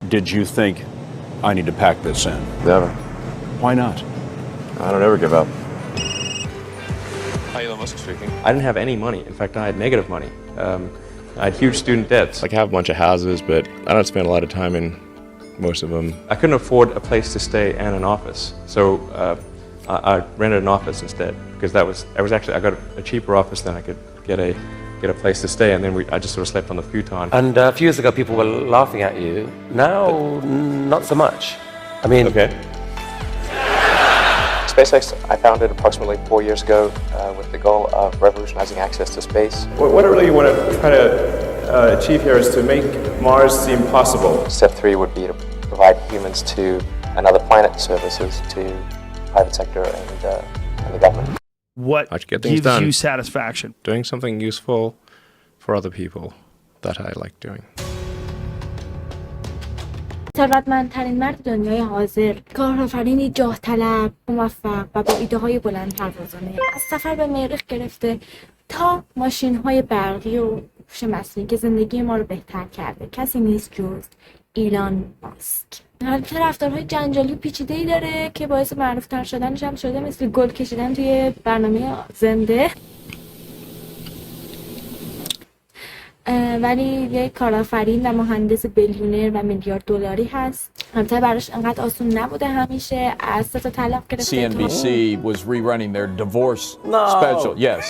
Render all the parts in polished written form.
Did you think I need to pack this in? Never. Why not? I don't ever give up. Hi, Elon Musk speaking. I didn't have any money. In fact, I had negative money. I had huge student debts. Like, I have a bunch of houses, but I don't spend a lot of time in most of them. I couldn't afford a place to stay and an office, so I rented an office instead because I got a cheaper office than I could get a place to stay, and then I just sort of slept on the futon. And a few years ago, people were laughing at you. Now, not so much. I mean, Okay. SpaceX, I founded approximately 4 years ago with the goal of revolutionizing access to space. What I really want to try to achieve here is to make Mars seem possible. Step 3 would be to provide humans to another planet services to the private sector and the government. What How'd you get things gives done? you satisfaction? Doing something useful for other people that I like doing. ثروتمندترین مرد دنیای حاضر، کارآفرینی جاه طلب، موفق و با ایده های بلند پروازانه، از سفر به مریخ گرفته تا ماشین های برقی و هوش مصنوعی که زندگی ما رو بهتر کرده، کسی نیست جز ایلان ماسک. البته رفتارهای جنجالی و پیچیده‌ای داره که باعث معروف‌تر شدنش هم شده، مثل گل کشیدن توی برنامه زنده. ولی یک کارآفرین و مهندس بیلیونر و میلیارد دلاری هست. البته براش انقدر آسون نبوده همیشه. از 3 تا طلاق گرفته. CNBC was rerunning their divorce special. Yes.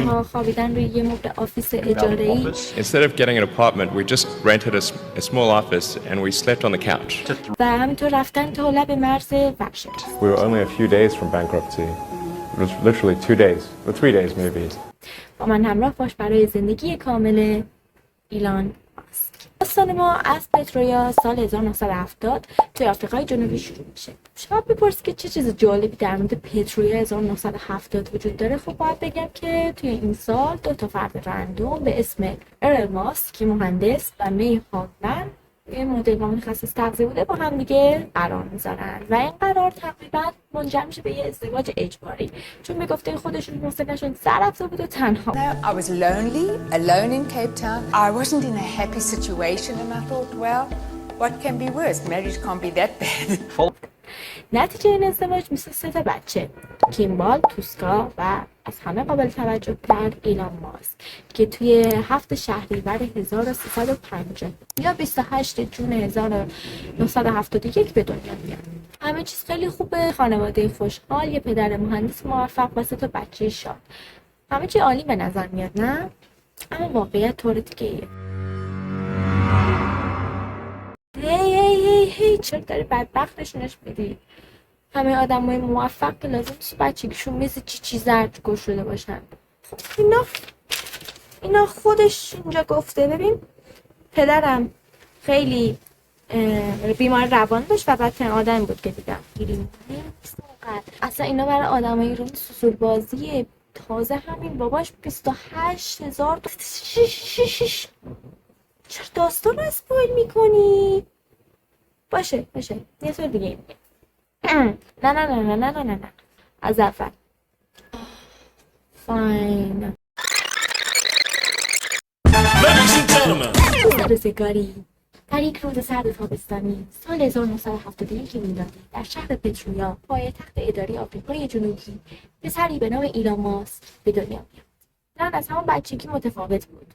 تا خوابیدن روی یه مبل آفیس اجاره‌ای. Instead of getting an apartment, we just rented a small office and we slept on the couch. و همینطور رفتن تا لب مرز وحشت. We were only a few days from bankruptcy. It was literally 2 days, or 3 days maybe. با من همراه باش برای زندگی کامل ایلان ماسک. داستان ما از پترویا سال 1970 توی آفریقای جنوبی شروع میشه. شما بپرسید که چه چیز جالبی در مورد پترویا 1970 وجود داره. خب باید بگم که توی این سال 2 تا فرد رندوم به اسم ایلان ماسک که مهندس و می هاگمن یه مدل مخصص تغذیه بوده با هم دیگه قرار میذارن و این قرار تقریبا منجر میشه به یه ازدواج اجباری، چون به گفته خودشون حوصله‌شون سر رفته بود و تنها. I was lonely, alone in Cape Town. I wasn't in a happy situation and I thought, well, what can be worse? Marriage can't be that bad. نتیجه این ازدواج مثل 3 تا بچه، کیمبال، توسکا و از همه قابل توجه تر ایلان ماسک که توی 7 شهریور 1350 یا 28 جون 1971 به دنیا میاد. همه چیز خیلی خوبه، خانواده خوشحال، یه پدر مهندس موفق و 3 تا بچه شاد. همه چی عالی به نظر میاد، نه؟ اما واقعیت طور دیگه ایه. هی چرا داری بدبختشونش میدی؟ همه آدمای موفق که لازم نیست بچگیشون مثل چی زرد شده باشن. خب اینا خودش اینجا گفته. ببین پدرم خیلی بیمار روان داشت و بدترین آدم بود که دیدم. اصلا اینا برای آدمای ایرانی سوسول بازیه. تازه همین باباش 28,000 چرا داستان رو اسپویل میکنی؟ باشه یه طور دیگه میگه. نه از اول فاین. روزگاری در یک روز سرد تابستانی سال 1971 میلادی در شهر پترویا پایتخت اداری آفریقای جنوبی پسری به نام ایلان ماسک به دنیا میاد. نه از همون بچگی متفاوت بود.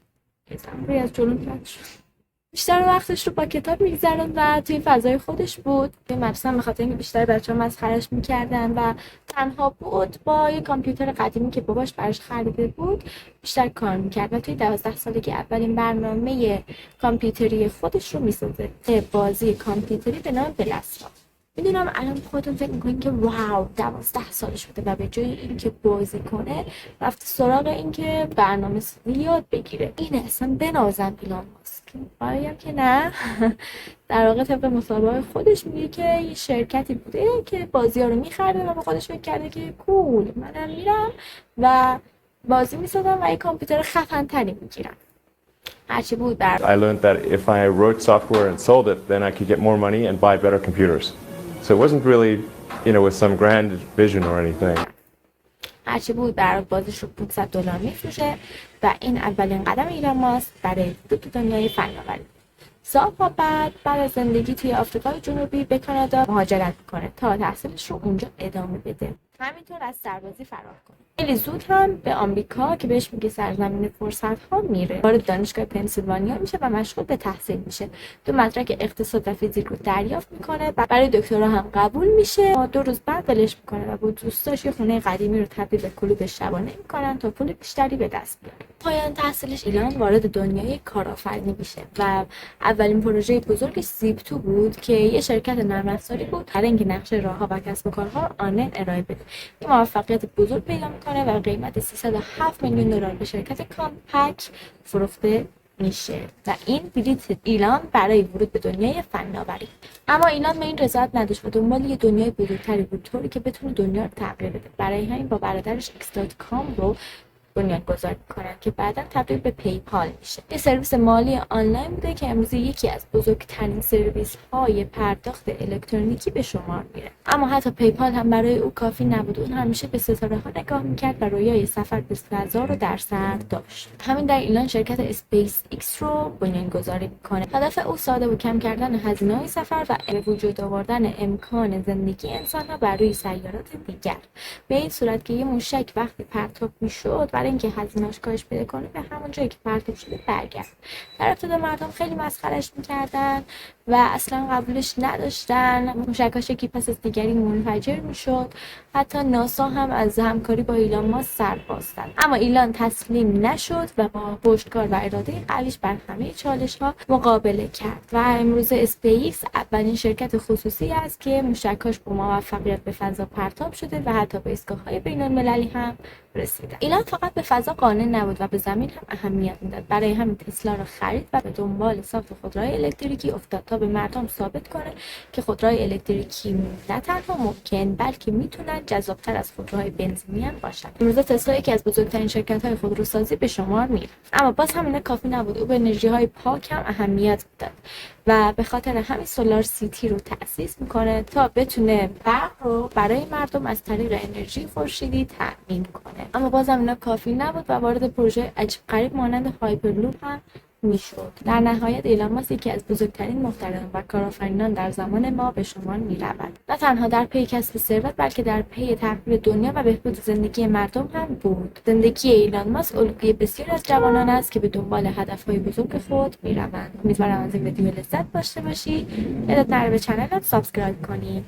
روی از جلوم رد شد. بیشتر وقتش رو با کتاب میگذرون و توی فضای خودش بود. مثلا به خاطر اینکه بیشتر بچه‌ها مسخره‌اش میکردن و تنها بود، با یه کامپیوتر قدیمی که باباش براش خریده بود بیشتر کار میکرد و توی 12 سالگی اولین برنامه کامپیوتری خودش رو میسازه. بازی کامپیوتری به نام بلاستا. میدونم الان خودتون فکر میکنین که واو 12 سال شده و به جای اینکه بازی کنه رفته سراغ اینکه برنامه‌نویسی یاد بگیره. این اصلا بنازم ایلان ماسک. آیا که نه. در واقع طبق مسابقه خودش میگه که یه شرکتی بوده که بازی‌ها رو می‌خره و به خودش فکر کرده که کول منم میرم و بازی می‌سازم و یه کامپیوتر خفن‌تری می‌گیرم. هرچی بود I learned that if I wrote software and sold it, then I could get more money and buy better computers. So it wasn't really, with some grand vision or anything. هرچی بود برای بازیش رو $500 میفروشه و این اولین قدم ایلان ماسک برای ورود به دنیای فناوری. سالها بعد از زندگی توی آفریقای جنوبی به کانادا مهاجرت میکنه تا تحصیلش رو اونجا ادامه بده. همینطور از سربازی فرار کنه. خیلی زود هم به آمریکا که بهش میگه سرزمین فرصت‌ها میره. وارد دانشگاه پنسیلوانیا میشه و مشغول به تحصیل میشه. 2 مدرک اقتصاد و فیزیک رو دریافت میکنه و برای دکترا هم قبول میشه. 2 روز بعد ولش میکنه و با دوستاش یه خونه قدیمی رو تبدیل به کلوب شبانه میکنن تا پول بیشتری به دست بیاره. پایان تحصیلش ایلان وارد دنیای کارآفرینی میشه و اولین پروژه بزرگش زیپتو بود که یه شرکت نرم افزاری بود برای اینکه نقشه راهها و کسب و کارها رو آنلاین ارائه بده. این موفقیت بزرگ پیدا میکنه و قیمت 307 میلیون دلار به شرکت کامپک فروخته میشه و این بلیت ایلان برای ورود به دنیای فناوری. اما ایلان به این رضایت نداشت و دنبال یه دنیای بزرگتری بود طوری که بتونه دنیا رو تغییر بده. برای همین با برادرش x.com رو بنیانگذاری میکنن که بعدا تبدیل به پیپال میشه. یه سرویس مالی آنلاین بوده که امروز یکی از بزرگترین سرویس های پرداخت الکترونیکی به شمار میره. اما حتی پیپال هم برای او کافی نبود. اون همیشه به ستاره ها نگاه میکرد و رویای سفر به فضا رو در سر داشت. همین در ایلان شرکت اسپیس ایکس رو بنیانگذاری میکنه. هدف او ساده و کم کردن هزینه‌های سفر و به وجود آوردن امکان زندگی انسان‌ها بر روی سیارات دیگر. به این صورت که یه موشک وقتی پرتاب میشد برای اینکه هزینه‌اش کاهش پیدا کنه به همون جایی که پرتاب شده برگرد. در ابتدا مردم خیلی مسخرهش میکردن و اصلا قبولش نداشتن. موشکاش یکی پس از دیگری منفجر میشد. حتی ناسا هم از همکاری با ایلان ماسک سر باز زد. اما ایلان تسلیم نشد و با پشتکار و اراده قویش بر همه چالش‌ها مقابله کرد و امروز اسپیس اولین شرکت خصوصی است که موشکاش با موفقیت به فضا پرتاب شده و حتی به ایستگاه‌های بین‌المللی هم رسیده. ایلان فقط به فضا قانع نبود و به زمین هم اهمیت میداد. برای همین تسلا را خرید و به دنبال ساخت خودروهای الکتریکی افتاد تا به مردم ثابت کنه که خودروهای الکتریکی نه تنها ممکن بلکه میتونن جذابتر از خودروهای بنزینی هم باشن. امروز تسلا یکی از بزرگترین شرکت‌های خودروسازی به شمار میره. اما باز هم اینا کافی نبود. او به انرژی‌های پاک هم اهمیت میداد و به خاطر همین سولار سیتی رو تأسیس میکنه تا بتونه برق رو برای مردم از طریق انرژی خورشیدی تأمین کنه. اما بازم اینا کافی نبود و وارد پروژه عجیب غریب مانند هایپرلوپ هم میشد. در نهایت ایلان ماسک یکی از بزرگترین مخترعان و کارآفرینان در زمان ما به شمار میرود. نه تنها در پی کسب ثروت بلکه در پی تغییر دنیا و بهبود زندگی مردم هم بود. زندگی ایلان ماسک الگوی بسیاری از جوانان است که به دنبال هدفهای بزرگ خود میروند. امیدوارم از این ویدیو لذت داشته باشی. یادت نره به کانالم سابسکرایب کنی.